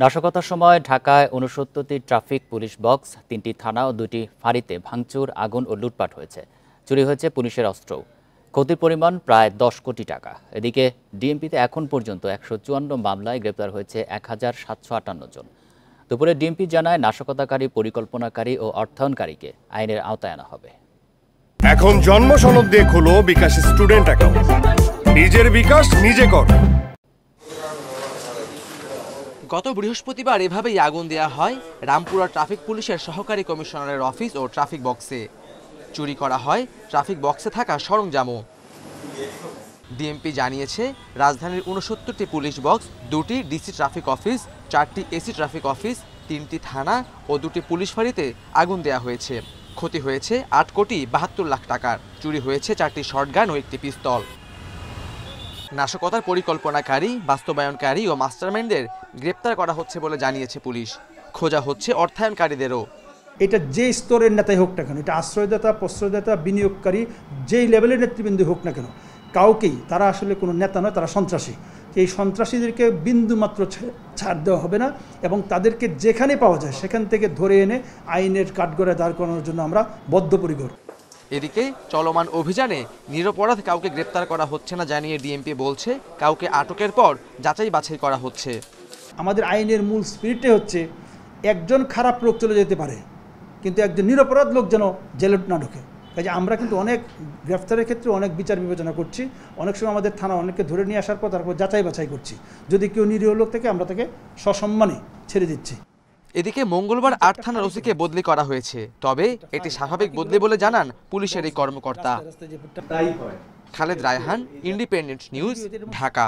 নাশকতার সময় ঢাকায় ৬৯টি ট্রাফিক পুলিশ বক্স, ৩টি থানা ও ২টি ফাঁড়িতে ভাঙচুর, আগুন ও লুটপাট হয়েছে। চুরি হয়েছে পুলিশের অস্ত্রও। ক্ষতির পরিমাণ প্রায় ১০ কোটি টাকা। এদিকে ডিএমপিতে এখন পর্যন্ত ১৫৪ মামলায় গ্রেপ্তার হয়েছে ১৭৫৮ জন। দুপুরে ডিএমপি জানায়, নাশকতাকারী, পরিকল্পনাকারী ও অর্থায়নকারীকে আইনের আওতায় আনা হবে। এখন জন্ম সনদ দিয়ে খোলো বিকাশ স্টুডেন্ট অ্যাকাউন্ট। নিজের বিকাশ নিজে কর। গত বৃহস্পতিবার এভাবেই আগুন দেওয়া হয় রামপুরা ট্রাফিক পুলিশের সহকারী কমিশনারের অফিস ও ট্রাফিক বক্সে। চুরি করা হয় ট্রাফিক বক্সে থাকা সরঞ্জামও। ডিএমপি জানিয়েছে, রাজধানীর ৬৯টি পুলিশ বক্স, ২টি ডিসি ট্রাফিক অফিস, 4টি এসি ট্রাফিক অফিস, 3টি থানা ও 2টি পুলিশ ফাঁড়িতে আগুন দেওয়া হয়েছে। ক্ষতি হয়েছে ৮ কোটি ৭২ লাখ টাকার। চুরি হয়েছে 4টি শর্টগান ও 1টি পিস্তল। নাশকতার পরিকল্পনাকারী, বাস্তবায়নকারী ও মাস্টারমাইন্ডদের গ্রেপ্তার করা হচ্ছে বলে জানিয়েছে পুলিশ। খোঁজা হচ্ছে অর্থায়নকারীদেরও। এটা যে স্তরের নেতাই হোক না কেন, এটা আশ্রয়দাতা, প্রশ্রয়দাতা, বিনিয়োগকারী, যেই লেভেলের নেতৃবৃন্দ হোক না কেন, কাউকেই তারা আসলে কোনো নেতা নয়, তারা সন্ত্রাসী। এই সন্ত্রাসীদেরকে বিন্দুমাত্র ছাড় দেওয়া হবে না এবং তাদেরকে যেখানে পাওয়া যায় সেখান থেকে ধরে এনে আইনের কাঠগড়ায় দাঁড় করানোর জন্য আমরা বদ্ধপরিকর। এদিকে চলমান অভিযানে নিরপরাধ কাউকে গ্রেপ্তার করা হচ্ছে না জানিয়ে ডিএমপি বলছে, কাউকে আটকের পর যাচাই বাছাই করা হচ্ছে। আমাদের আইনের মূল স্পিরিটটাই হচ্ছে, একজন খারাপ লোক চলে যেতে পারে কিন্তু একজন নিরপরাধ লোক যেন জেলে না ঢোকে। কাজে আমরা কিন্তু অনেক গ্রেফতারের ক্ষেত্রে অনেক বিচার বিবেচনা করছি। অনেক সময় আমাদের থানা অনেককে ধরে নিয়ে আসার পর তারপর যাচাই বাছাই করছি। যদি কেউ নিরীহ লোক থেকে আমরা তাকে সসম্মানে ছেড়ে দিচ্ছি। এদিকে মঙ্গলবার ৮ থানার ওসিকে বদলি করা হয়েছে। তবে এটি স্বাভাবিক বদলি বলে জানান পুলিশের এই কর্মকর্তা। Khaled Raihan, independent news, Dhaka.